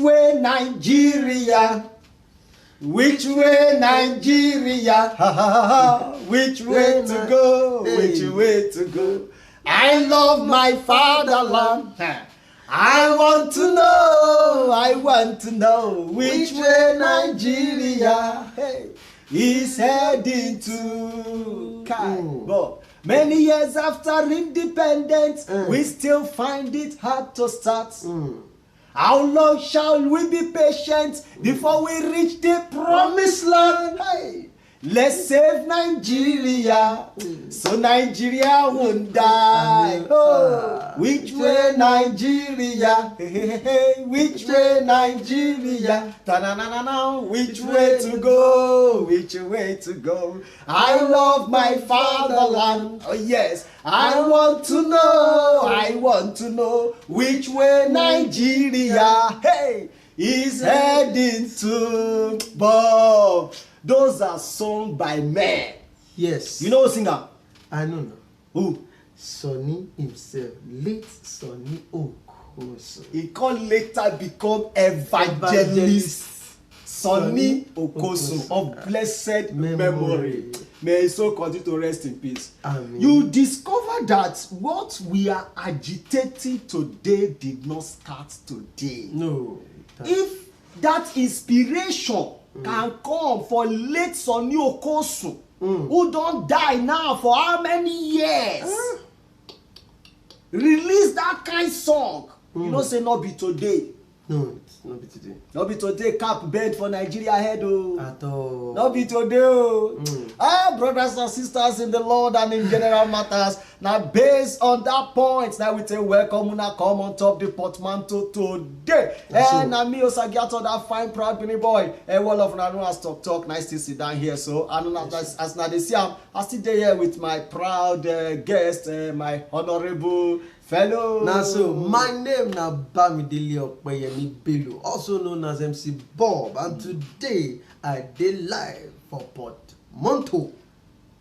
way Nigeria? Which way Nigeria? Ha, ha, ha. Which way to go? Which way to go? I love my fatherland. I want to know which way Nigeria is heading to. But many years after independence, we still find it hard to start. How long shall we be patient before we reach the promised land? Hey, let's save Nigeria so Nigeria won't die. Oh, which way Nigeria? Which way Nigeria? Ta-na-na-na-na. Which way to go? Which way to go? I love my fatherland. Oh yes, I want to know which way Nigeria is heading to. Bob. Those are sung by men. Yes. You know singer? I know now. Who? Sonny himself, late SanwoOlu. He can later become evangelist. Sonny Okosun of blessed memory. May his soul continue to rest in peace. Amen. You discover that what we are agitating today did not start today. No. If that inspiration can come for late Sonny Okosun, who don't die now for how many years, release that kind of song, you know say not be today. No, it's not be today. Not be today, cap bed for Nigeria head, oh. At all. Not be today, oh. Brothers and sisters in the Lord and in general matters. Now, based on that point, now we say welcome, una come on top the PÓTMÁNTO today. And I me Osagiato, that fine proud Benny boy. And one of them has talk. Nice to sit down here. So, and as now they see, I sit there here with my proud guest, my honorable fellow. Now, so my name now Bamidele Okpeyemi Bello, also known as MC Bob, and today I did live for PÓTMÁNTO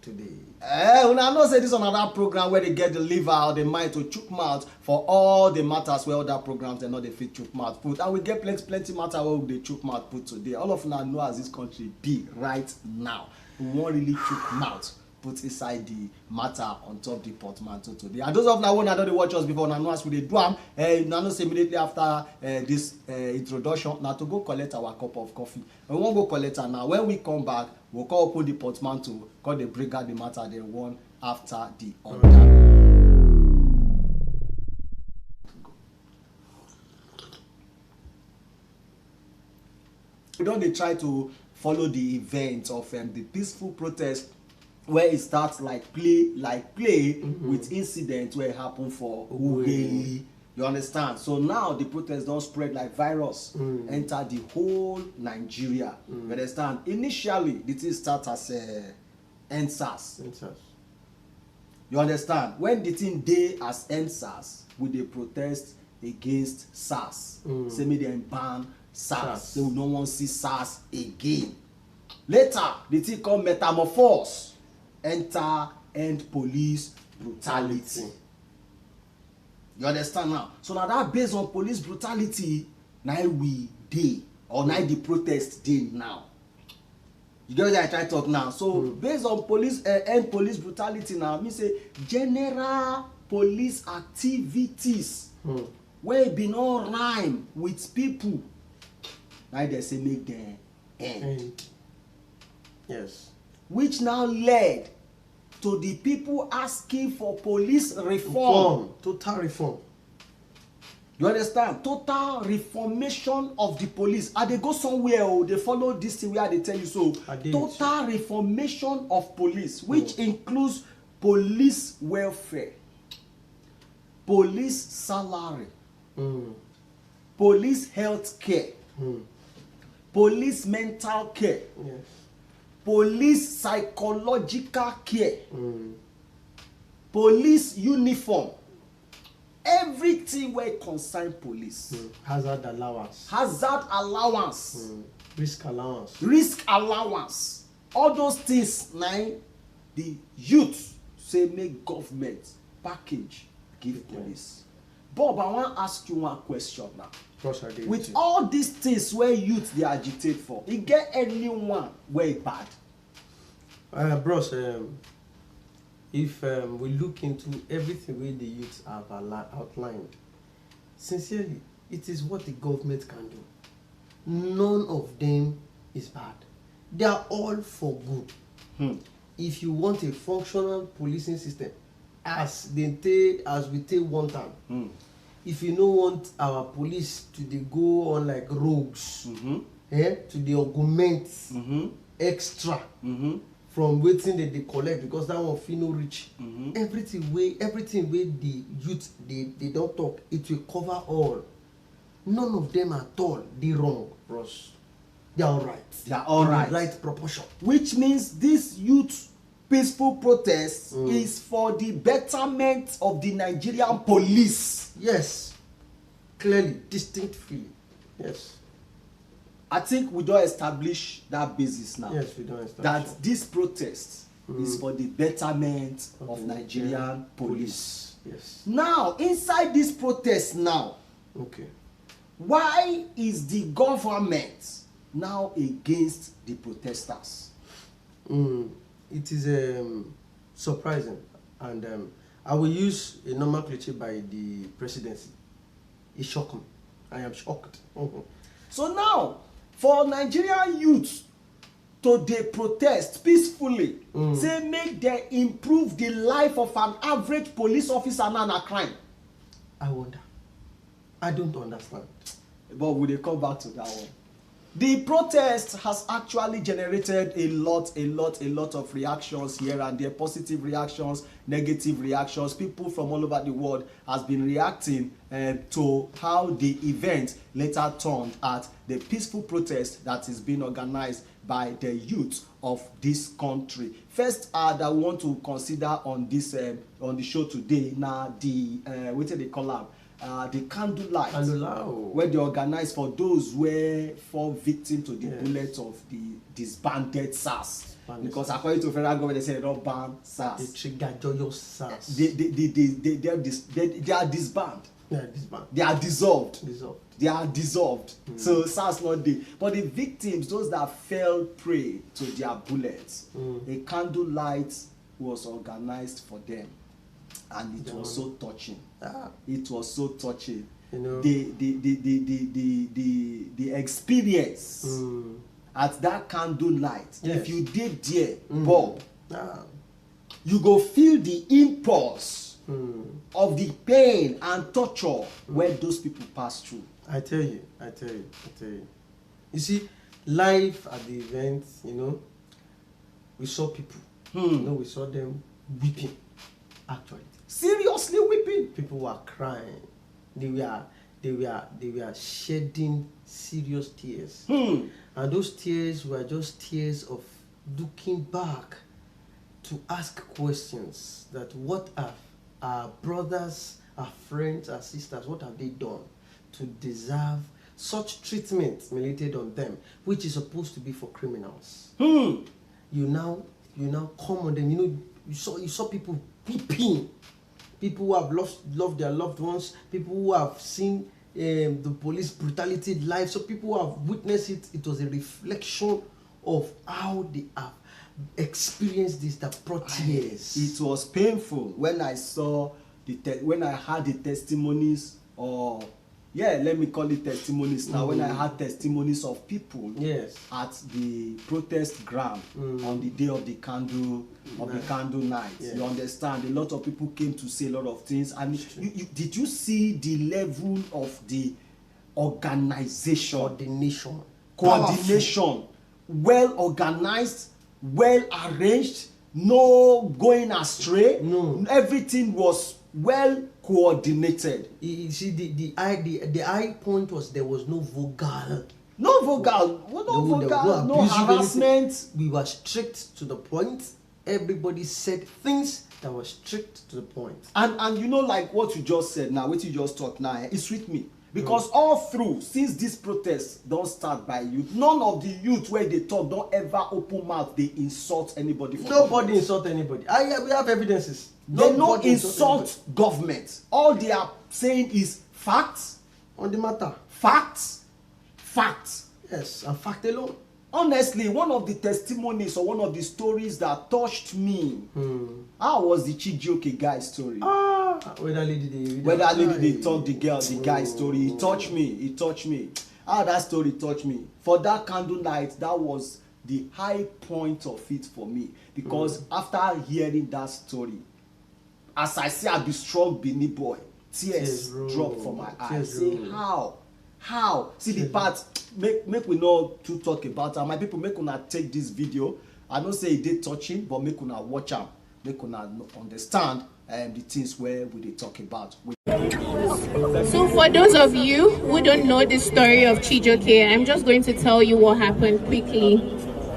today. Una know say this on another program where they get the liver or the mind to chook mouth for all the matters where other programs they know they fit chook mouth put, and we get plenty matter where they chook mouth put today. All of una know as this country be right now. We won't really chook mouth put inside the matter on top the PÓTMÁNTO today. And those of now who don't watch us before, now know as we do am, now know say immediately after this introduction, now to go collect our cup of coffee. We won't go collect her now. When we come back, we'll call open the PÓTMÁNTO, call the break out the matter they one after the other. We don't try to follow the event of the peaceful protest where it starts like play with incident where it happened for Ughelli. You understand? So now the protest don't spread like virus, enter the whole Nigeria. You understand? Initially, the thing start as NSAS. You understand? When the thing day as NSAS, with the protest against SARS, say me they ban SARS. They will no one see SARS again. Later, the thing called metamorphose. Enter end police brutality. You understand now? So now that based on police brutality, now we day or now the protest day now. You get what I try to talk now. So based on police end police brutality now, me say general police activities where it be no rhyme with people. Now they say make them end. Yes. Which now led to the people asking for police reform. Total reform. You understand? Total reformation of the police. And they go somewhere, or they follow this thing where they tell you so. Total reformation of police, which includes police welfare, police salary, police health care, police mental care. Yes. Police psychological care, police uniform, everything where concern police. Hazard allowance. Hazard allowance. Risk allowance. Risk allowance. All those things now the youth say make government package give police. Bob, I want to ask you one question now. Bros, I dey With you. all these things where youth they agitate for, e get anyone where e bad? Bros, if we look into everything where the youths have outlined, sincerely, it is what the government can do. None of them is bad. They are all for good. If you want a functional policing system, as we take one time, if you don't want our police to dey go on like rogues, to dey augment extra from wetin dem dey collect, because that one fit no reach. Everything wey the youth they don talk, it will cover all. None of them at all dey wrong, bros. They are alright. They are alright. In the right proportion. Which means this youth peaceful protest is for the betterment of the Nigerian police. Yes. Clearly, distinctly. Yes. I think we don't establish that basis now. Yes, we don't establish that this protest is for the betterment of Nigerian police. Yes. Now, inside this protest now, okay, why is the government now against the protesters? It is surprising, and I will use a normal cliche by the presidency. It shocked me. I am shocked. So now, for Nigerian youths to dey protest peacefully, say make dem improve the life of an average police officer now na crime. I wonder. I don't understand. But we dey come back to that one. The protest has actually generated a lot of reactions here and there, positive reactions, negative reactions. People from all over the world has been reacting to how the event later turned at the peaceful protest that is being organized by the youth of this country. First, that we want to consider on this on the show today now the wetin they call am. The candlelight where they organize for those where fall victim to the bullets of the disbanded SARS. Because according to federal government, they say they don't ban SARS. They trigger joyous SARS. They are disbanded. They are dissolved. They are dissolved. So SARS not there. But the victims, those that fell prey to their bullets, a candlelight was organized for them. And it was so touching. It was so touching. You know, the experience at that candlelight. Yes. If you did there, Bob, you go feel the impulse of the pain and torture where those people pass through. I tell you. You see, live at the event, you know, we saw people. You know, we saw them weeping. Actually. Seriously weeping. People were crying. They were shedding serious tears. And those tears were just tears of looking back to ask questions that what have our brothers, our friends, our sisters, what have they done to deserve such treatment related on them, which is supposed to be for criminals. You now come on them. You know, you saw people weeping. People who have loved their loved ones, people who have seen the police brutality live, so people who have witnessed it. It was a reflection of how they have experienced this that brought tears. It was painful when I saw when I heard the testimonies, or let me call it testimonies now. When I heard testimonies of people at the protest ground on the day of the candle night. You understand? A lot of people came to say a lot of things. And did you see the level of the organization? Coordination. Well organized, well arranged, no going astray. No. Everything was well coordinated. You see, the high point was there was no vulgar, no harassment. We were strict to the point. Everybody said things that were strict to the point. And you know, like what you just said now, what you just talked now, it sweet me. Because all through, since this protest don't start by youth, none of the youth where they talk don't ever open mouth, they insult anybody. Nobody insult anybody. We have evidences. They no insult government. All they are saying is facts on the matter. Facts. Yes, and fact alone. Honestly, one of the testimonies or one of the stories that touched me, how was the Chijioke guy story? Where that lady they told the guy story. It touched me. How that story touched me. For that candle night, that was the high point of it for me. Because after hearing that story, as I see I be strong Benin boy, tears drop from my eyes. Say how? See the part, make we not to talk about it. My people, make una take this video. I don't say it did touching, but make una watch am. Make una understand the things where we dey talk about. So for those of you who don't know the story of Chijioke, I'm just going to tell you what happened quickly.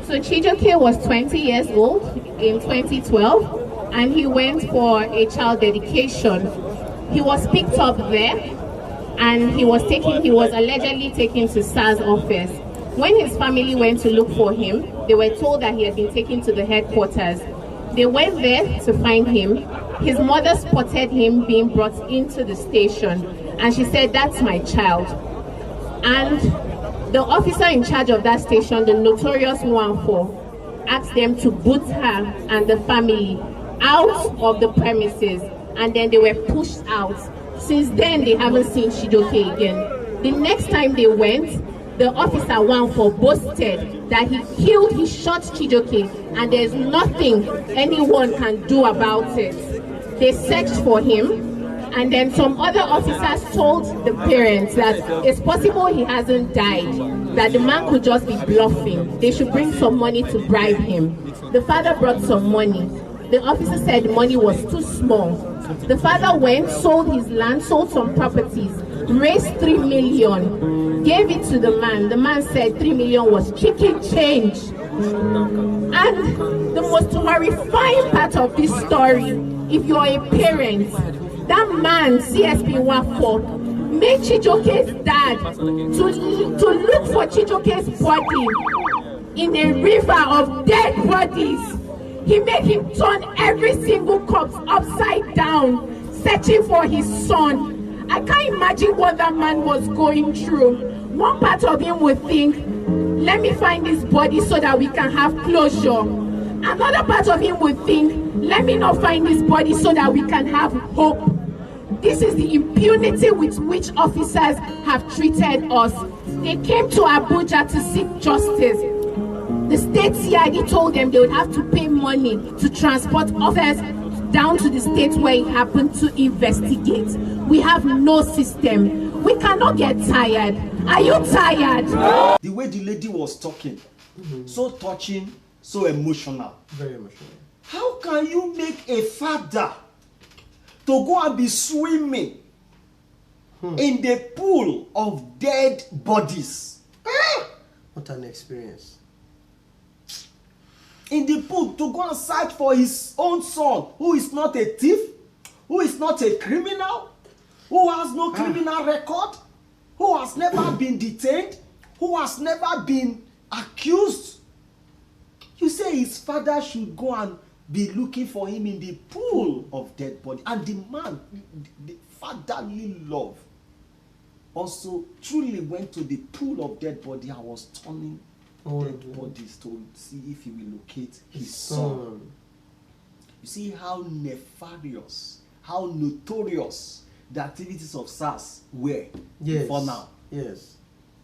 So Chijioke was 20 years old in 2012 and he went for a child dedication. He was picked up there and he was allegedly taken to SARS office. When his family went to look for him, they were told that he had been taken to the headquarters. They went there to find him. His mother spotted him being brought into the station and she said, "That's my child." And the officer in charge of that station, the notorious 1-4, asked them to boot her and the family out of the premises, and then they were pushed out. Since then, they haven't seen Chijioke again. The next time they went, the officer 1-4 boasted that he shot Chijioke and there's nothing anyone can do about it. They searched for him, and then some other officers told the parents that it's possible he hasn't died, that the man could just be bluffing. They should bring some money to bribe him. The father brought some money. The officer said the money was too small. The father went, sold his land, sold some properties, raised 3 million, gave it to the man. The man said 3 million was chicken change. And the most horrifying part of this story, if you're a parent, that man, CSP 1-4, made Chijioke's dad to look for Chijioke's body in a river of dead bodies. He made him turn every single corpse upside down, searching for his son. I can't imagine what that man was going through. One part of him would think, let me find this body so that we can have closure. Another part of him would think, let me not find this body so that we can have hope. This is the impunity with which officers have treated us. They came to Abuja to seek justice. The state CID told them they would have to pay money to transport officers down to the state where it happened to investigate. We have no system. We cannot get tired. Are you tired? The way the lady was talking, so touching, so emotional. Very emotional. How can you make a father to go and be swimming in the pool of dead bodies? What an experience. In the pool to go and search for his own son, who is not a thief, who is not a criminal, who has no criminal record, who has never been detained, who has never been accused. You say his father should go and be looking for him in the pool of dead body. And the man, the fatherly love, also truly went to the pool of dead body and was turning dead bodies to see if he will locate his son. You see how nefarious, how notorious the activities of SARS were before now. Yes,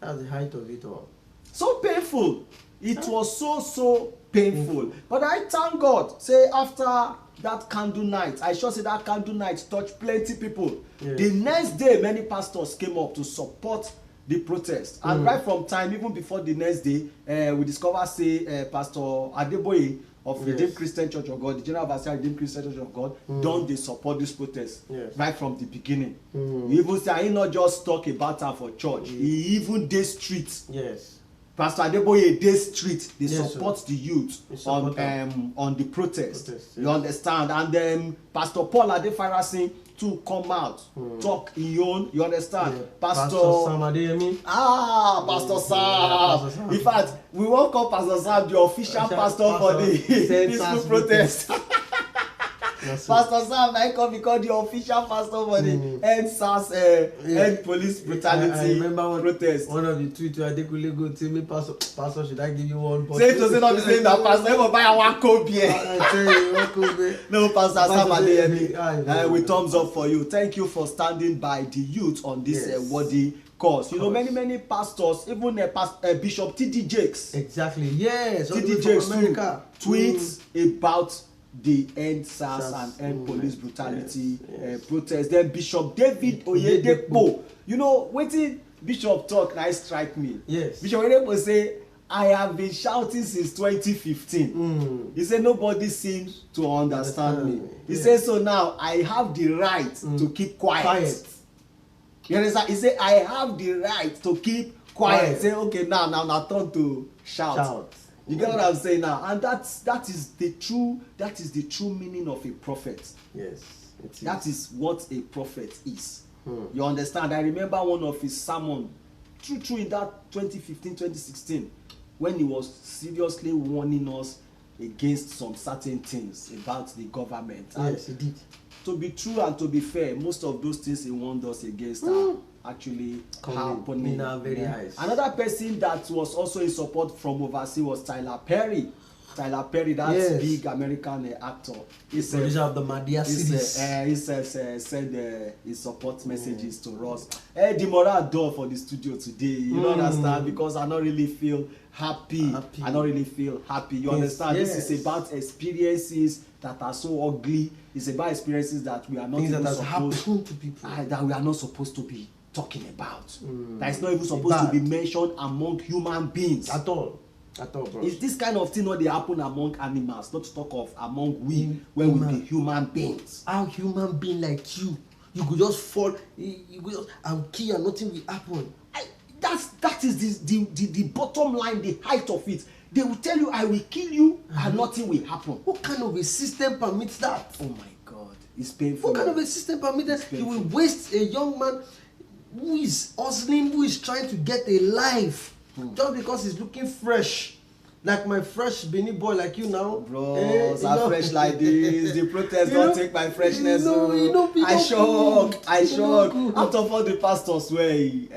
that's the height of it all. So painful. It was so painful. But I thank God, say after that candle night, I sure say that candle night touched plenty people. The next day, many pastors came up to support the protest. And right from time, even before the next day, we discover say Pastor Adeboye of Redeemed Christian Church of God, the General Overseer Redeemed Christian Church of God, don't they support this protest right from the beginning. He even say he not just talk about her for church, he even dey street. Pastor Adeboye dey street, they support the youth on the protest. You understand? And then Pastor Paul Adefarasin to come out, talk in own, you understand? Pastor Sam Adeyemi. Pastor Sam. In fact, we won't call Pastor Sam the official pastor for the peaceful protest. Pastor Sam, I come because the official pastor for the end SARS, end police brutality I remember protest. One of the tweets I think will go tell me, Pastor, should I give you one? Say to say not be saying that Pastor ever buy one copy. I tell you, one copy. No, Pastor Sam Adeyemi, we thumbs up for you. Thank you for standing by the youth on this worthy cause. You know, many pastors, even Bishop T.D. Jakes. Exactly. Yes. T.D. Jakes tweets about the end SARS and end police brutality protest. Then Bishop David Oyedepo, you know, wetin Bishop talk na strike me. Yes. Bishop Oyedepo say, I have been shouting since 2015. He said nobody seems to understand me. He said so now I have the right to keep quiet. You understand? He said I have the right to keep quiet. Say okay now turn to shout. You get what I'm saying now? And that is the true meaning of a prophet. Yes. That is what a prophet is. You understand? I remember one of his sermon, true in that 2015-2016, when he was seriously warning us against some certain things about the government. Yes, he did. To be true and to be fair, most of those things he warned us against are actually happening. In our very eyes. Another person that was also in support from overseas was Tyler Perry. Tyler Perry, that big American actor. He said, producer of the Madea series. He said his support messages to us. The moral door for the studio today. You don't understand, because I don't really feel happy. I don't really feel happy. You understand? This is about experiences that are so ugly. It's about experiences that we are not even supposed to people. That we are not supposed to be talking about. That is not even supposed to be mentioned among human beings at all, bro. Is this kind of thing not they happen among animals, not to talk of among we when we be human beings? How human being like you could just fall, you could just and kill and nothing will happen. That is the bottom line, the height of it. They will tell you I will kill you and nothing will happen. What kind of a system permits that? Oh my God, it's painful. What kind of a system permits that? You will waste a young man who is hustling, who is trying to get a life just because he's looking fresh. Like my fresh Benin boy like you now. Bro, I'm fresh like this. The protest don't take my freshness. I shock. Out of all the pastors where he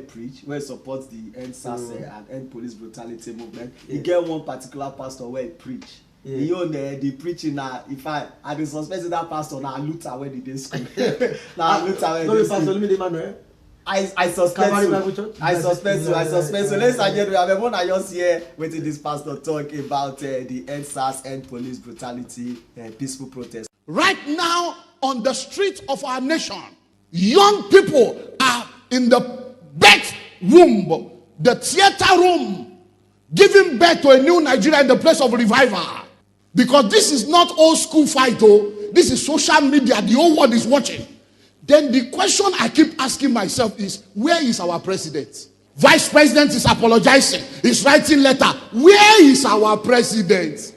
preach, where he supports the end SARS and end police brutality movement, you get one particular pastor where he preach. He own the preaching now. If I suspect that pastor now looter when he did school. Now looter when he did school. I suspect so. I suspect so. Ladies and gentlemen, I want to just hear what this pastor talk about the end SARS, end police brutality, peaceful protest. Right now, on the streets of our nation, young people are in the birth womb, the theater room, giving birth to a new Nigeria in the place of revival. Because this is not old school fight, this is social media. The whole world is watching. Then the question I keep asking myself is, where is our president? Vice President is apologizing. He's writing letter. Where is our president?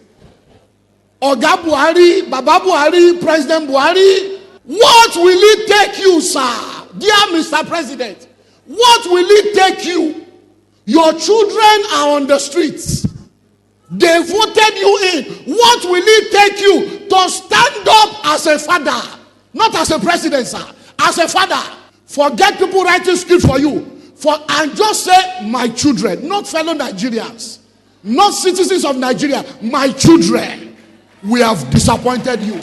Oga Buhari, Baba Buhari, President Buhari, what will it take you, sir? Dear Mr. President, what will it take you? Your children are on the streets. They voted you in. What will it take you to stand up as a father? Not as a president, sir. As a father. Forget people writing script for you. And just say, my children. Not fellow Nigerians. Not citizens of Nigeria. My children. We have disappointed you.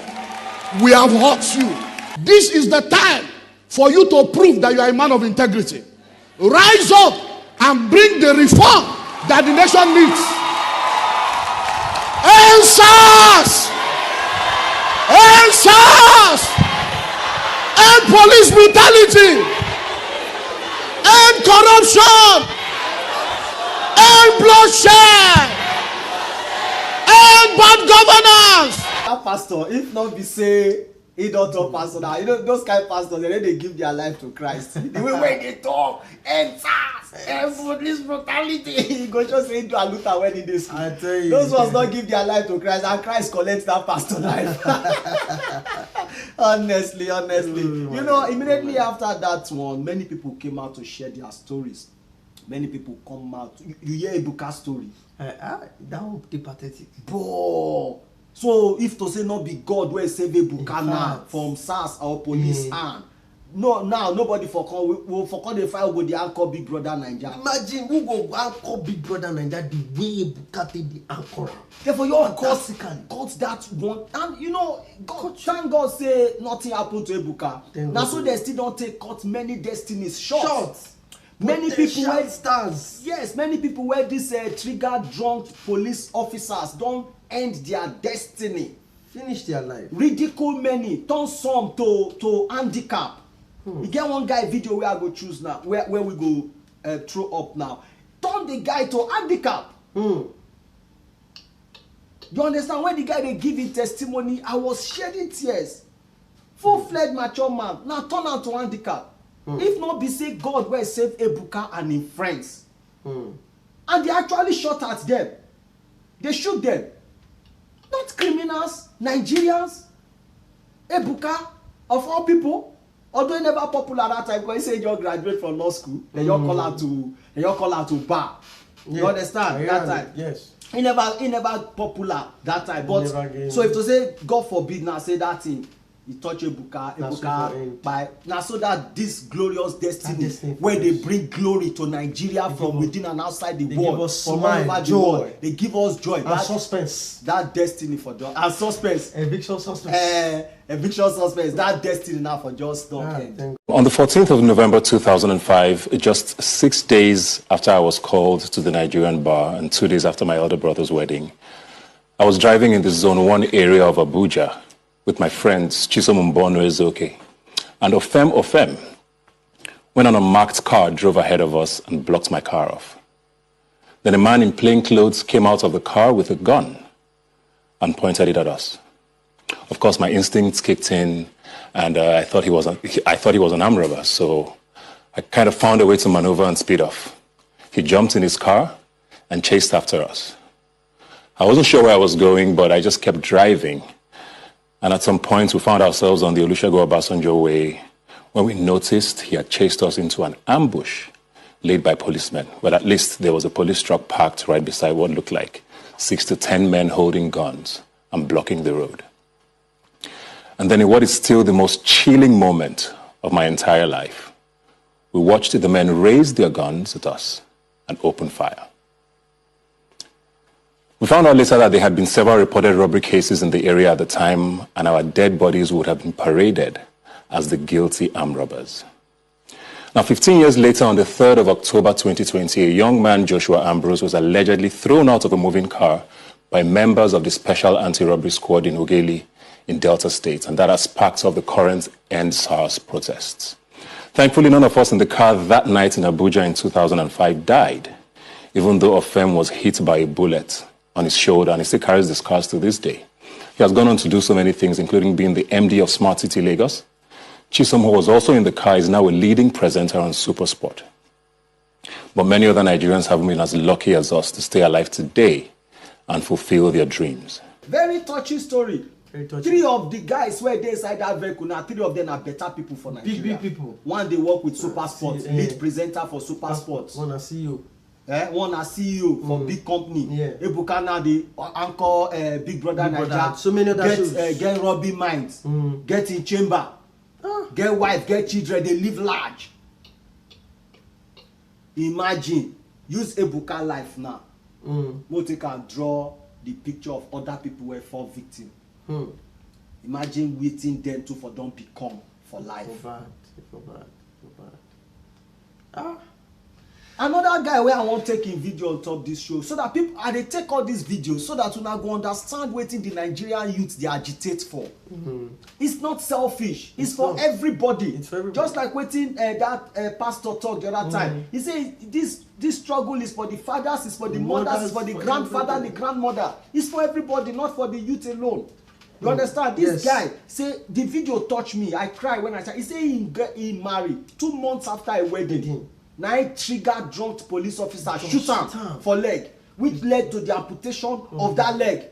We have hurt you. This is the time for you to prove that you are a man of integrity. Rise up and bring the reform that the nation needs. End SARS! End SARS! End police brutality! End corruption! End bloodshed! End bad governance! That pastor, if not be say he don't talk pastor now, you know those kind of pastors, they give their life to Christ. The way they talk, end SARS, end police brutality, he go just say do a Luther when he did school. Those ones not give their life to Christ, and Christ collects that pastor life. honestly, you know, immediately after that one, many people came out to share their stories. Many people come out. You hear EBUKA story. That would be pathetic. Bro, So if to say not be God wey save Ebuka now from SARS or police hand, no, now nobody for come dey file go the anchor Big Brother Naija. Imagine who go anchor Big Brother Naija the way Ebuka take the anchor. Therefore, your God got that one, and you know, God, thank God say nothing happened to Ebuka. Now so they still don't take cut many destinies short. Many people were stars. Yes, many people were this trigger drunk police officers don't end their destiny, finish their life. Ridicule many, turn some to handicap. You get one guy video where I go choose now, where we go throw up now. Turn the guy to handicap. You understand? When the guy they give him testimony, I was shedding tears. Full-fledged mature man, now turn out to handicap. If not be say God will save Ebuka and his friends. And they actually shot at them. They shoot them. Not criminals, Nigerians. Ebuka, of all people. Although he never popular that time, because he say you graduate from law school, then you call out to bar. You understand? That time. Yes. He never popular that time. But so if to say God forbid now say that thing, he touch Ebuka by now so that this glorious destiny where they bring glory to Nigeria from within and outside the world, from all over the world, they give us joy and suspense. That destiny for just and suspense. Eviction suspense. Eviction suspense. That destiny now for just don't end. On the 14th of November 2005, just 6 days after I was called to the Nigerian bar and 2 days after my elder brother's wedding, I was driving in the Zone 1 area of Abuja with my friends Chisom Mbono Ezoke and Ofem, when an unmarked car drove ahead of us and blocked my car off. Then a man in plain clothes came out of the car with a gun and pointed it at us. Of course, my instincts kicked in, and I thought he was an armed robber, so I kind of found a way to maneuver and speed off. He jumped in his car and chased after us. I wasn't sure where I was going, but I just kept driving. And at some point, we found ourselves on the Olusegun Obasanjo way when we noticed he had chased us into an ambush laid by policemen. But at least there was a police truck parked right beside what looked like 6 to 10 men holding guns and blocking the road. And then in what is still the most chilling moment of my entire life, we watched the men raise their guns at us and open fire. We found out later that there had been several reported robbery cases in the area at the time, and our dead bodies would have been paraded as the guilty armed robbers. Now, 15 years later, on the 3rd of October 2020, a young man, Joshua Ambrose, was allegedly thrown out of a moving car by members of the Special Anti-Robbery Squad in Ughelli in Delta State, and that has sparked off the current End SARS protests. Thankfully, none of us in the car that night in Abuja in 2005 died, even though Ofem was hit by a bullet on his shoulder, and he still carries the scars to this day. He has gone on to do so many things, including being the MD of Smart City Lagos. Chisom, who was also in the car, is now a leading presenter on Supersport. But many other Nigerians haven't been as lucky as us to stay alive today and fulfill their dreams. Very touching story. Three of the guys where they inside that vehicle now, 3 of them are better people for Nigeria. Big people. One they work with Supersport, lead presenter for Supersport. One a CEO. One a CEO for big company. Yeah. Ebuka now the anchor Big Brother Naija. So many other shows. Get Robbie Minds. Get in chamber. Get wife, get children, they live large. Imagine, use Ebuka life now. What you can draw the picture of other people who fall victim. Imagine waiting them to for don't become for life. For bad. Another guy where I want take in video on top this show, so that people they take all these videos so that you now go understand what the Nigerian youth they agitate for. It's not selfish. It's for everybody. It's for everybody. Just like waiting that pastor talk the other time. He said this struggle is for the fathers, it's for the mothers, it's for the grandfather, and the grandmother. It's for everybody, not for the youth alone. You understand? This guy say the video touched me. I cry when I saw. He say he married 2 months after a wedding. Now he triggered drunk police officer shoot him for leg, which led to the amputation of that leg.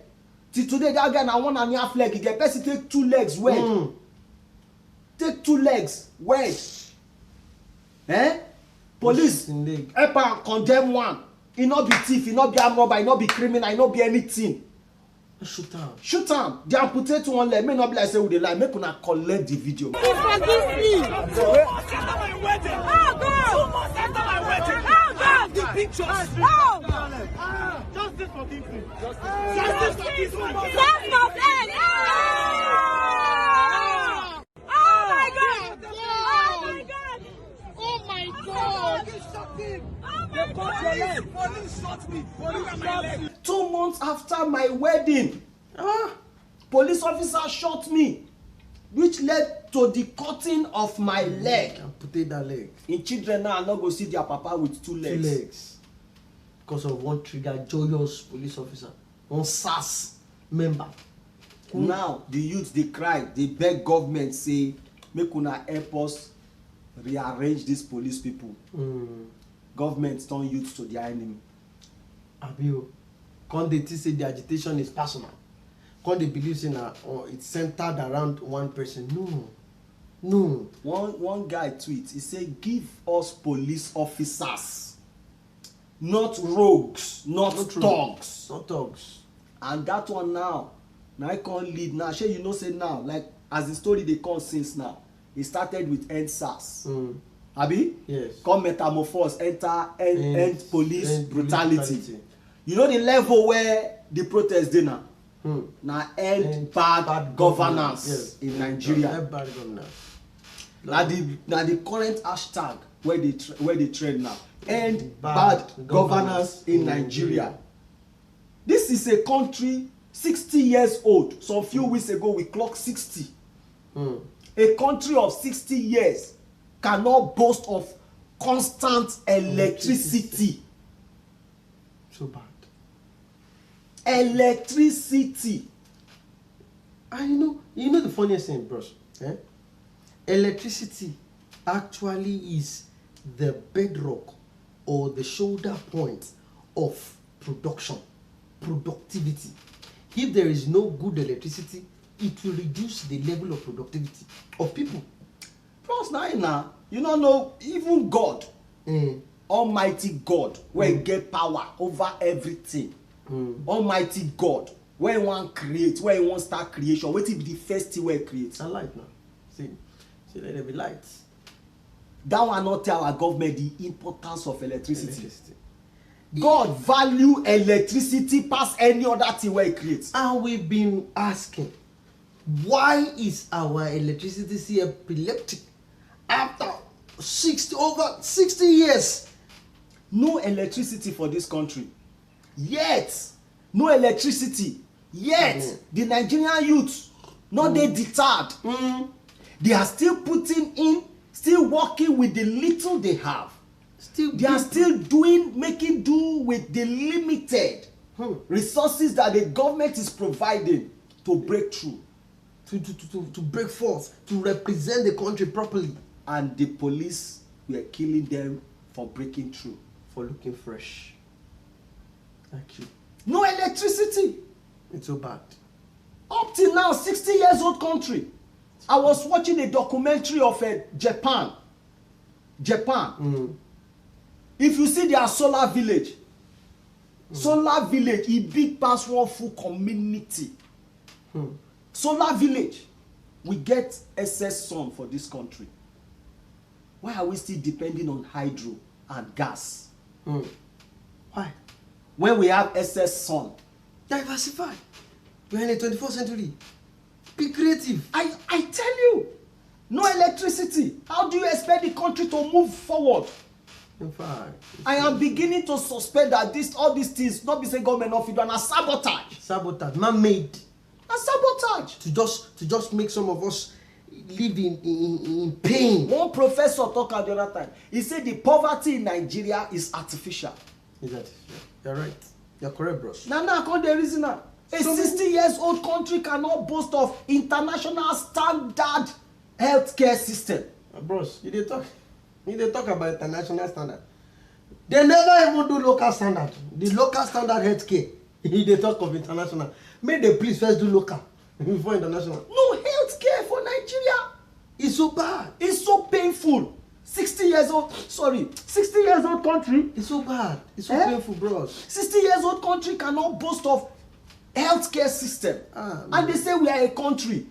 Till today that guy now 1.5 leg. He get person take 2 legs wed. Take 2 legs wed. Police help condemn one. He not be thief, he not be armed robber, he not be criminal, he not be anything. Shoot am. Shoot am. They amputate one leg. May not be like say we dey lie. Make una collect the video. Please forgive me. Oh God! 2 months after my wedding. Oh God! The pictures. Oh! Justice for people. Justice for people. Justice of end. Oh my God! Oh my God! Oh my God! Police shot me. Police shot me. 2 months after my wedding, police officer shot me, which led to the cutting of my leg. Amputate that leg. In children now, I not go see their papa with 2 legs. 2 legs. Because of one trigger, joyous police officer, one SARS member. Now the youth they cry, they beg government say, make una help us rearrange these police people. Government turn youth to their enemy. Abio, can't they say the agitation is personal? Can't they believe in it's centered around one person? No. One guy tweet, he said, give us police officers, not rogues, not thugs. Not thugs. And that one now I can't lead now. Sure, you know say now, like as the story they come since now, it started with end SARS. Abi? Yes. Come metamorphose, end police brutality. You know the level where the protest dey now? Now end bad governance in Nigeria. Bad governance. Now the current hashtag where they trend now. End bad governance in Nigeria. This is a country 60 years old. Some few weeks ago we clocked 60. A country of 60 years cannot boast of constant electricity. So bad. Electricity. And you know the funniest thing, bros. Electricity actually is the bedrock or the shoulder point of productivity. If there is no good electricity, it will reduce the level of productivity of people. Plus now, you don't know, even God, Almighty God, where he get power over everything. Almighty God, where he want create, where he want start creation, what if the first thing where he creates? And light now. See, let there be lights. That one not tell our government the importance of electricity. God value electricity past any other thing where he creates. And we've been asking, why is our electricity so epileptic after over 60 years? No electricity for this country. Yet, no electricity. Yet, the Nigerian youth, not they deterred. They are still putting in, still working with the little they have. They are still making do with the limited resources that the government is providing to break through. To break forth, to represent the country properly. And the police were killing them for breaking through. For looking fresh. Like you. No electricity. It's so bad. Up till now, 60 years old country. I was watching a documentary of Japan. If you see their solar village, a big pass one full community. Solar village, we get excess sun for this country. Why are we still depending on hydro and gas? Why? When we have excess sun. Diversify. We're in the 21st century. Be creative. I tell you, no electricity. How do you expect the country to move forward? In fact, I am beginning to suspect that all these things, not be saying government of it, and a sabotage. Sabotage, man-made. A sabotage. To just make some of us live in pain. One professor talked at the other time. He said the poverty in Nigeria is artificial. Is that? You're right. You're correct, bros. Now, I can't the reason now. A 60 years old country cannot boast of international standard healthcare system. Bros, you talk about international standard. They never even do local standard. The local standard healthcare. They talk of international. May they please first do local before international. No healthcare for Nigeria. It's so bad. It's so painful. 60 years old country. It's so bad. It's so painful, bros. 60 years old country cannot boast of healthcare system. And they say we are a country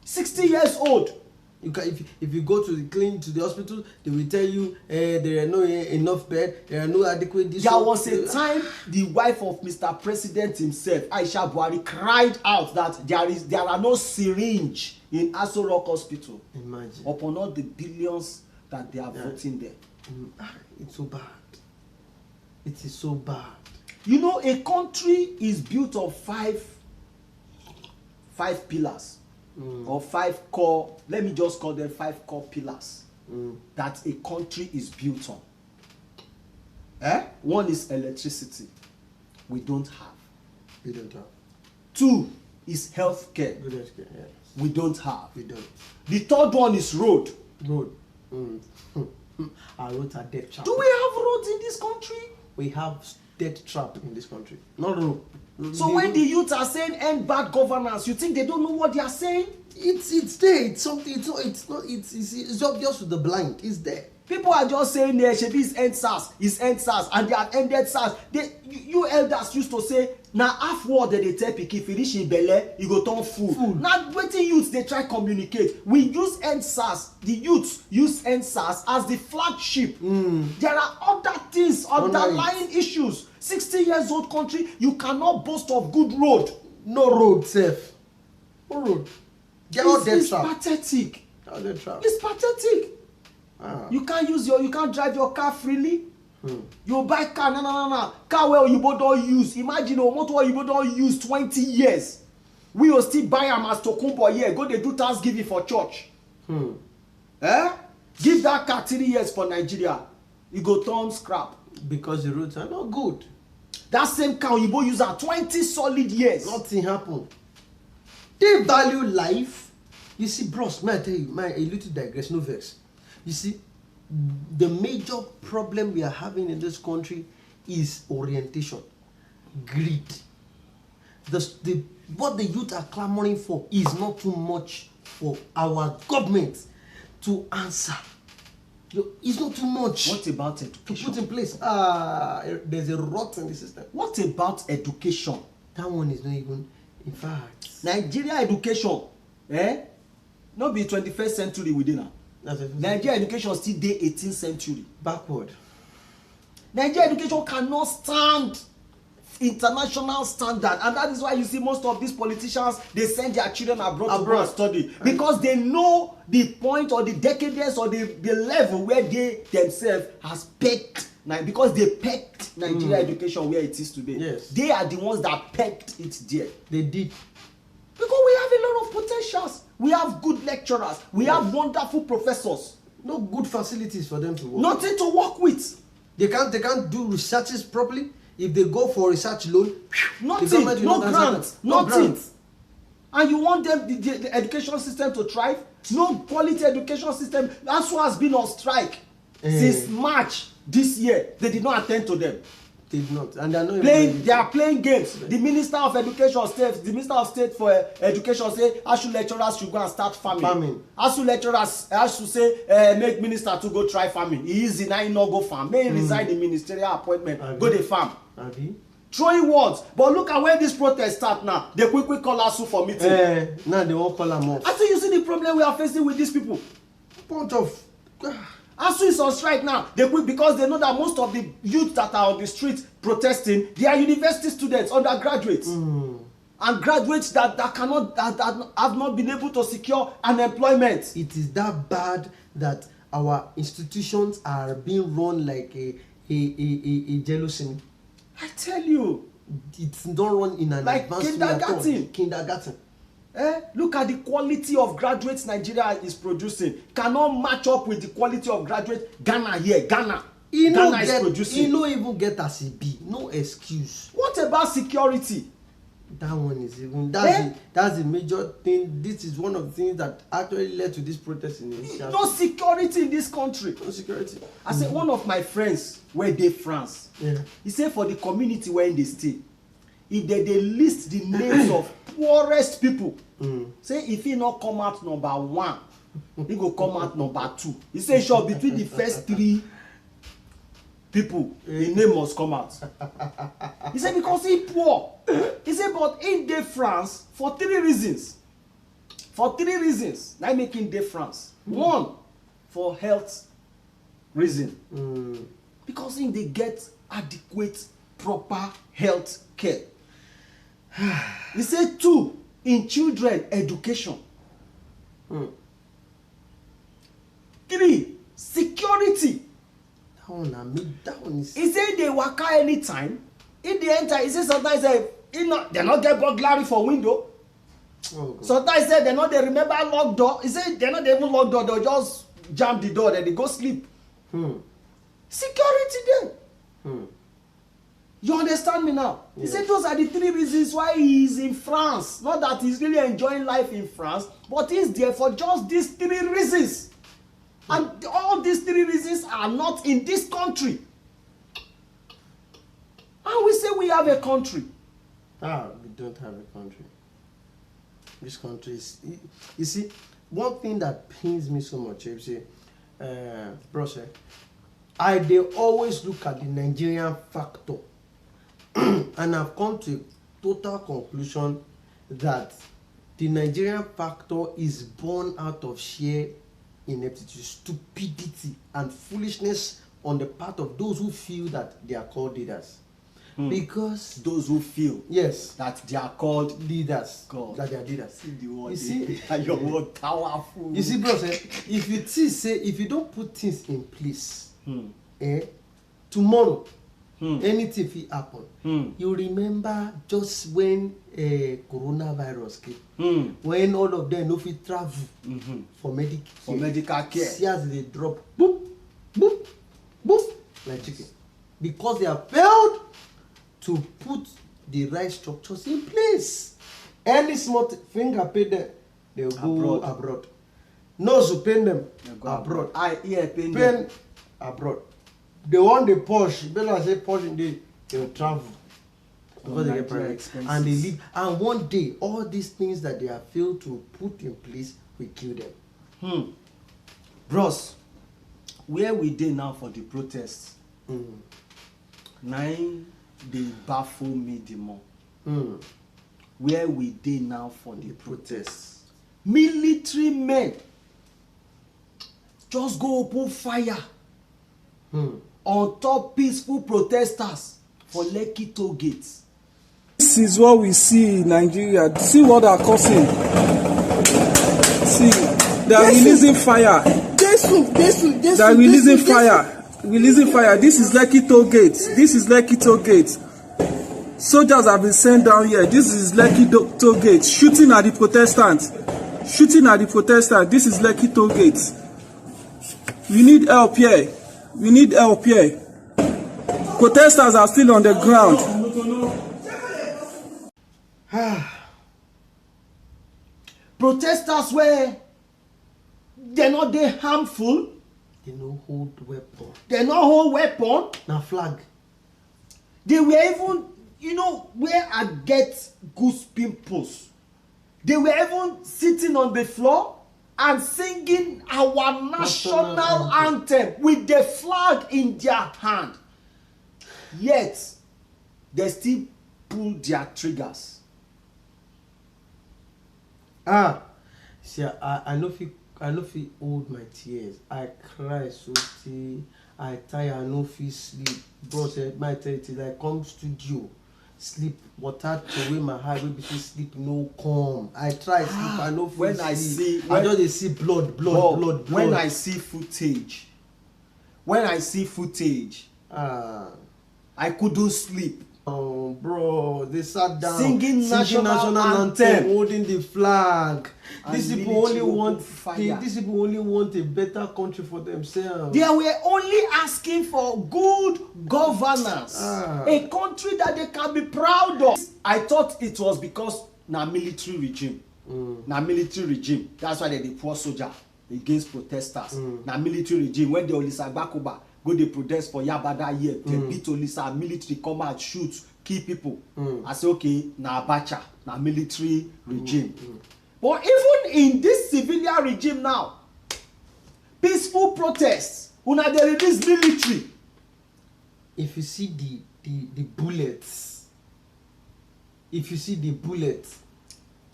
60 years old. You can, if you go to the hospital, they will tell you there are no enough bed, there are no adequate. There was a time the wife of Mr. President himself, Aisha Buhari, cried out that there are no syringe in Aso Rock Hospital. Imagine. Upon all the billions that they are voting there. It's so bad. It is so bad. You know, a country is built of five pillars. Or 5 core, let me just call them 5 core pillars that a country is built on. One is electricity. We don't have. We don't have. 2 is healthcare. Good healthcare, yes. We don't have. We don't. The 3rd one is road. Road. Our roads are death trap. Do we have roads in this country? We have death trap in this country. Not road. So when the youth are saying end bad governance, you think they don't know what they are saying? It's there. It's something. It's obvious to the blind. It's there. People are just saying there shebi is end SARS, and they have ended SARS. You elders used to say na half word they tell pikin finish in belle e go turn full. Now wetin youths they try communicate. We use end SARS. The youths use end SARS as the flagship. There are other things, underlying issues. 60 years old country, you cannot boast of good road. No road safe. No road. It's pathetic. It's pathetic. You can't drive your car freely. You buy car, no. Car where you don't use. Imagine motor you don't use 20 years. We will still buy them as Tokumbo here. Go they do Thanksgiving for church. Give that car 3 years for Nigeria. You go turn scrap. Because the roads are not good. That same car you use 20 solid years. Nothing happened. They value life. You see, bros, may I tell you, a little digress, no vex. You see, the major problem we are having in this country is orientation, greed. What the youth are clamoring for is not too much for our government to answer. It's not too much. What about education? To put in place. There's a rot in the system. What about education? That one is not even, in fact. Nigeria education, not be 21st century within now. Nigeria education still dey 18th century. Backward. Nigeria education cannot stand international standard, and that is why you see most of these politicians they send their children abroad to go and study, because they know the point or the decadence or the level where they themselves has pegged, because they pegged Nigeria education where it is today. Yes. They are the ones that pegged it there. They did. Because we have a lot of potentials. We have good lecturers. We have wonderful professors. No good facilities for them to work. Nothing to work with. They can't do researches properly. If they go for research loan, nothing, no grants, nothing. And you want them the education system to thrive? No quality education system. That's what has been on strike since March this year. They did not attend to them. They did not, and they are playing games. The Minister of Education State, the Minister of State for Education say ASU lecturers should go and start farming. ASU lecturers should say make minister to go try farming. He easy now, he not go farm. May he resign the ministerial appointment, go the farm. Throwing words, but look at when this protest start now. They quickly call ASU for meeting. Now they won't call them off. I think you see the problem we are facing with these people. Point of. ASU is on strike now. They quit because they know that most of the youth that are on the street protesting, they are university students, undergraduates, and graduates that have not been able to secure an employment. It is that bad that our institutions are being run like a jealousy. I tell you, it's not run in an like advanced kindergarten. Look at the quality of graduates Nigeria is producing. Cannot match up with the quality of graduates Ghana here. Ghana is producing. He no even get as a B. No excuse. What about security? That one is even that's the major thing. This is one of the things that actually led to this protest in Nigeria. No security in this country. No security. I said one of my friends where they France. He said for the community where they stay, if they list the names of poorest people, say if he not come out number 1, he go come out number 2. He say sure between the first 3 people, his name must come out. He said because he poor. He said but in dey France for 3 reasons. For 3 reasons, na make him dey France. One, for health reason. Because him dey get adequate, proper health care. He said 2, in children education. 3, security. That one is. He say they waka anytime. If they enter, he say sometimes they not get burglary for window. Sometimes say they not they remember lock door. He say they not even lock door. They just jam the door. Then they go sleep. Security there. You understand me now? Yes. He said those are the 3 reasons why he is in France. Not that he's really enjoying life in France, but he's there for just these 3 reasons. And all these 3 reasons are not in this country. And we say we have a country. We don't have a country. This country is... You see, one thing that pains me so much, you see, bros, they always look at the Nigerian factor. And I've come to a total conclusion that the Nigerian factor is born out of sheer ineptitude, stupidity, and foolishness on the part of those who feel that they are called leaders. Because those who feel that they are called leaders, God. that they are leaders. You see, your word powerful. You see, bros, if you don't put things in place, tomorrow, anything will happen. You remember just when coronavirus came, when all of them no fit travel for medical care. See as they drop, boop, boop, boop, like chicken, because they have failed to put the right structures in place. Any small finger pay them, they will go abroad. Nose will pain them abroad. Eye, ear pain them abroad. They want the Porsche. Better say Porsche, they will travel because they get private expenses and they live. And one day, all these things that they have failed to put in place will kill them. Bros, where we dey now for the protests? Nine they baffle me the more. Where we dey now for the protests? Military men just go open fire on top peaceful protesters for Lekki toll gates. This is what we see in Nigeria. See what they are causing. See, they are releasing fire. They are releasing fire. Releasing fire. This is Lekki toll gates. This is Lekki toll gates. Soldiers have been sent down here. This is Lekki toll gates. Shooting at the Protestants. Shooting at the Protestants. This is Lekki toll gates. We need help here. We need help here. Protesters are still on the ground. Protesters were they're not they harmful. They no hold weapon. They no hold weapon. Now flag. They were even, you know, where I get goose pimples. They were even sitting on the floor and singing our national anthem with the flag in their hand. Yet, they still pull their triggers. See, I know if you hold my tears. I cry so till I tire, I no fit sleep. Bro said my tell it I come studio. Sleep water to away my heart, wey be say sleep no come. I try sleep, I no fit sleep. I just see blood. When I see footage, I couldn't sleep. Oh, bro, they sat down singing national anthem, holding the flag. These people only want a better country for themselves. They were only asking for good governance, a country that they can be proud of. I thought it was because na military regime. That's why they pour soldier against protesters. Na military regime. When the Olisagbakuba go they protest for Yabada year, they beat Olisa, military come out, shoot, kill people. I say okay, na Abacha, na military regime. But even in this civilian regime now, peaceful protests, una they release military. if you see the bullets,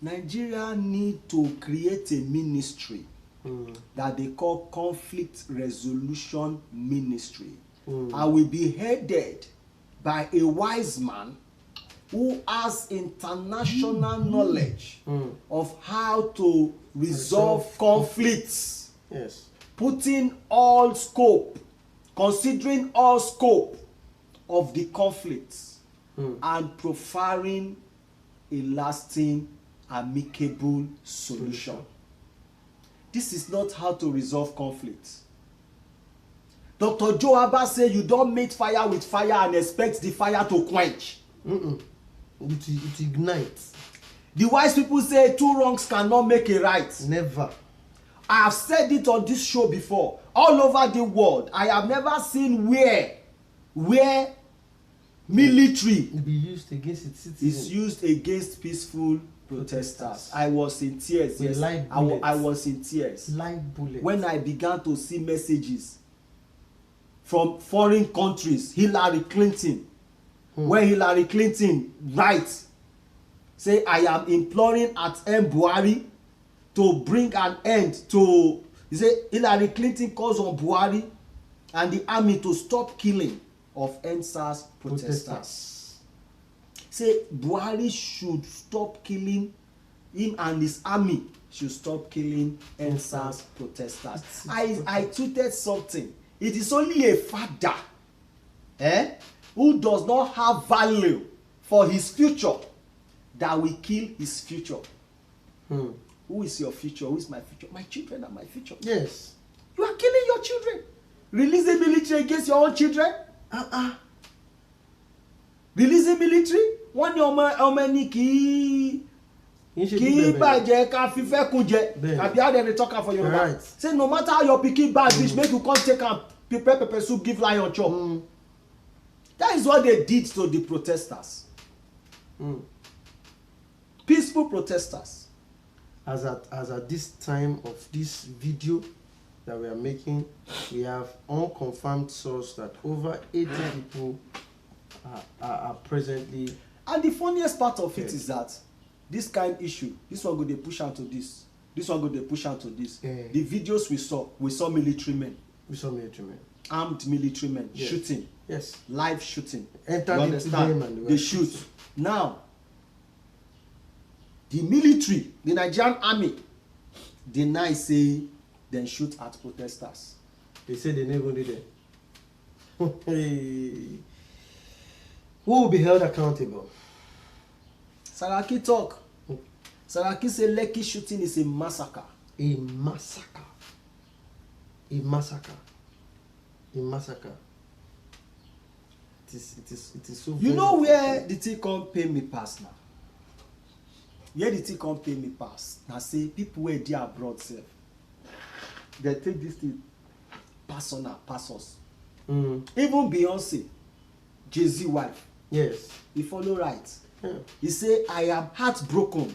Nigeria need to create a ministry that they call Conflict Resolution Ministry. And will be headed by a wise man who has international knowledge of how to resolve conflicts. Yes. Considering all scope of the conflicts and profiling a lasting, amicable solution. This is not how to resolve conflicts. Dr. Joe Abba said you don't meet fire with fire and expect the fire to quench. It ignites. The wise people say 2 wrongs cannot make a right. Never. I have said it on this show before. All over the world, I have never seen where military be used against its citizens. is used against peaceful protesters. I was in tears. With Yes, live I bullets. was in tears. Live bullets. When I began to see messages from foreign countries, Hillary Clinton, where Hillary Clinton writes, say, I am imploring at M. Buhari to bring an end to, he say, Hillary Clinton calls on Buhari and the army to stop killing of SARS protesters. Say, Buhari should stop killing, him and his army should stop killing SARS protesters. I tweeted something. It is only a father who does not have value for his future that will kill his future. Who is your future? Who is my future? My children are my future. Yes. You are killing your children. Releasing military against your own children. Releasing military. Wọ́n ní ọmọ ẹni kì í bàjẹ́ ká fífẹ́ kun jẹ. Àbí how they talk am for Yoruba. Right. Say no matter how your pikin bad reach, make you come take am prepare pepper soup give lion chop. That is what they did to the protesters. Peaceful protesters. As at this time of this video that we are making, we have unconfirmed source that over 80 people are presently. And the funniest part of it is that this kind of issue, this one go dey push out to this one go dey push out to this. The videos we saw military men. We saw military men. Armed military men shooting. Yes. Live shooting. Entered into them and they shoot. Now, the military, the Nigerian army, deny say they shoot at protesters. They say they never did it. Who will be held accountable? Saraki talk. Saraki say Lekki shooting is a massacre. A massacre. A massacre. A massacre. It is so. You know where the thing come pay me pass now? Where the thing come pay me pass? Now say people where they abroad self, they take this thing personal, pass us. Even Beyonce, Jay-Z wife. Yes. He follow right. Yeah. He say, I am heartbroken.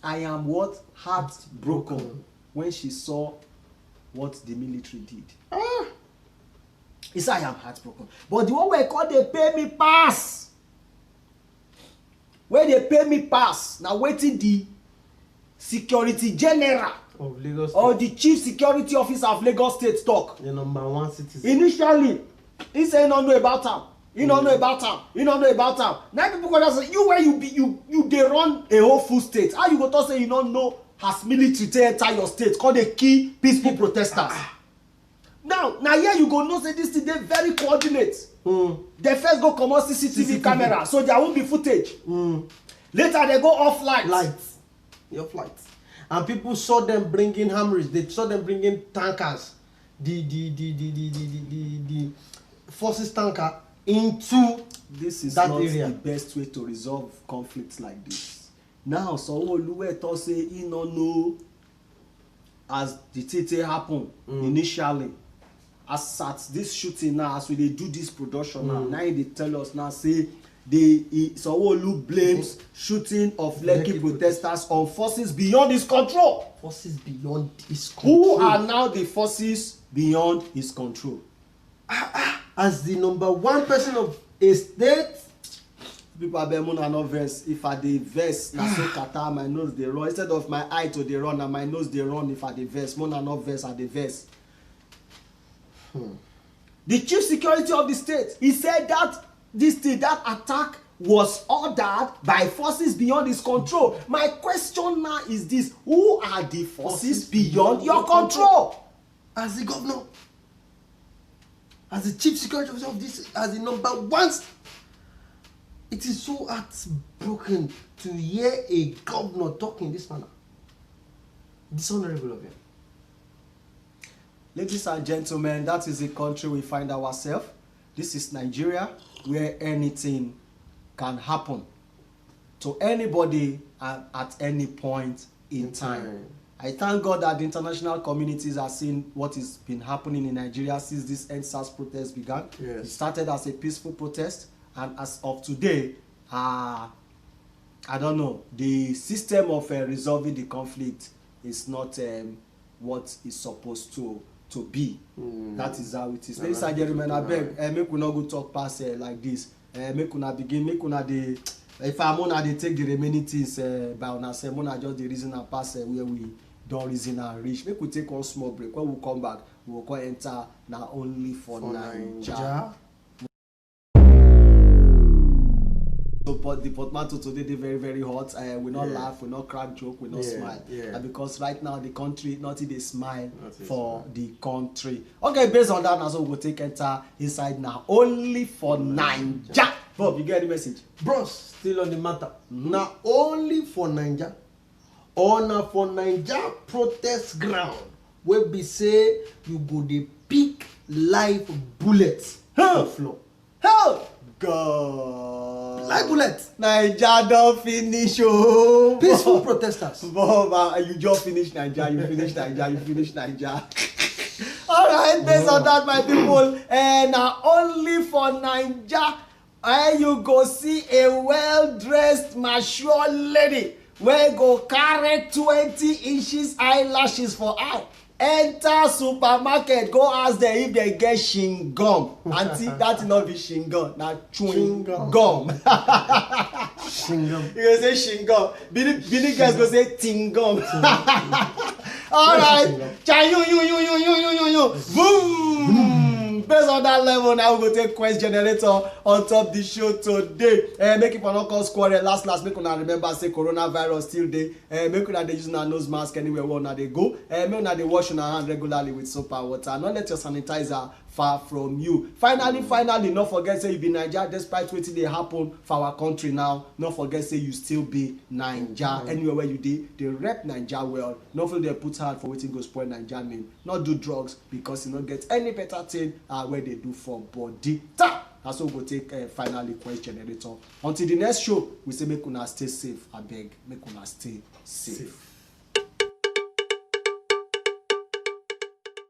I am what? Heartbroken. When she saw what the military did. He said, I am heartbroken. But the one where call they pay me pass. Where they pay me pass. Now waiting the security general of Lagos State. Or the chief security officer of Lagos State talk. The #1 citizen. Initially, he say he don't know about him. He don't know about him. He don't know about him. Now people go say, you where you they run a whole full state. How you go to say you don't know has military to enter your state? Call the key peaceful protesters. Now here you go know say this thing they very coordinate. They first go comot CCTV camera so there won't be footage. Later they go off lights. Off lights. And people saw them bringing hammers. They saw them bringing tankers. The forces tanker into this is that not area. The best way to resolve conflicts like this. Now SanwoOlu talk say he no know as the thing happen initially. As at this shooting now, as we dey do this production now they tell us now say SanwoOlu blames shooting of Lekki protesters on forces beyond his control. Forces beyond his control. Who are now the forces beyond his control? As the number one person of a state. People are being no verse. If I dey verse, na so kata my nose dey run. Instead of my eye to dey run, and my nose dey run. If I dey verse, more no verse, I dey verse. The chief security of the state, he said that that attack was ordered by forces beyond his control. My question now is this: who are the forces beyond your control? As the governor, as the chief security officer of this, as the number one. It is so heartbroken to hear a governor talk in this manner. Dishonorable of him. Ladies and gentlemen, that is the country we find ourselves. This is Nigeria, where anything can happen to anybody at any point in time. I thank God that the international communities are seeing what has been happening in Nigeria since this SARS protest began. Yes. It started as a peaceful protest. And as of today, I don't know, the system of resolving the conflict is not what is supposed to be. That is how it is. Ladies and gentlemen, I beg, make we not go talk past like this. Make una begin, make una the. If I'm on, they take the remaining things by una say, una just the reason and pass where we don't reason and reach. Make we take one small break. When we come back, we will go enter now Only for Naija. So, but the PÓTMÁNTO today they very, very hot. We not laugh, we not crack joke, we not smile. And because right now the country nothing they smile for the country. Okay, based on that, now so we'll take enter inside now Only for Naija. Bob, you get the message? Bros, still on the matter. Now only for Naija. Or now for Naija protest ground. Where we say you go the pick live bullets on the floor. Help! God. Live bullets. Naija don't finish. Oh. Peaceful protesters. Bob, you just finish Naija. You finish Naija. You finish Naija. All right, based on that, my people, now Only for Naija, you go see a well-dressed, mature lady where go carry 20 inches eyelashes for eye. Enter supermarket, go ask them if they get chewing gum. Auntie, that not be chewing gum, na chewing gum. Chewing gum. You go say chewing gum. Bini guys go say ting gum. All right, you. Boom. Based on that level, now we go take question generator on top the show today. Make it for not cause quarrel. Last, make una remember say coronavirus still there. Make una dey use una nose mask anywhere where una dey go. Make una dey wash una hand regularly with soap and water. Not let your sanitizer far from you. Finally, not forget say you be Naija despite wetin dey happen for our country now. Not forget say you still be Naija. Anywhere where you dey, they rep Naija well. Not feel they put hard for wetin go spoil Naija name. Not do drugs because you not get any better thing where they do for body. That's what we'll take finally question generator. Until the next show, we say make una stay safe. I beg, make una stay safe.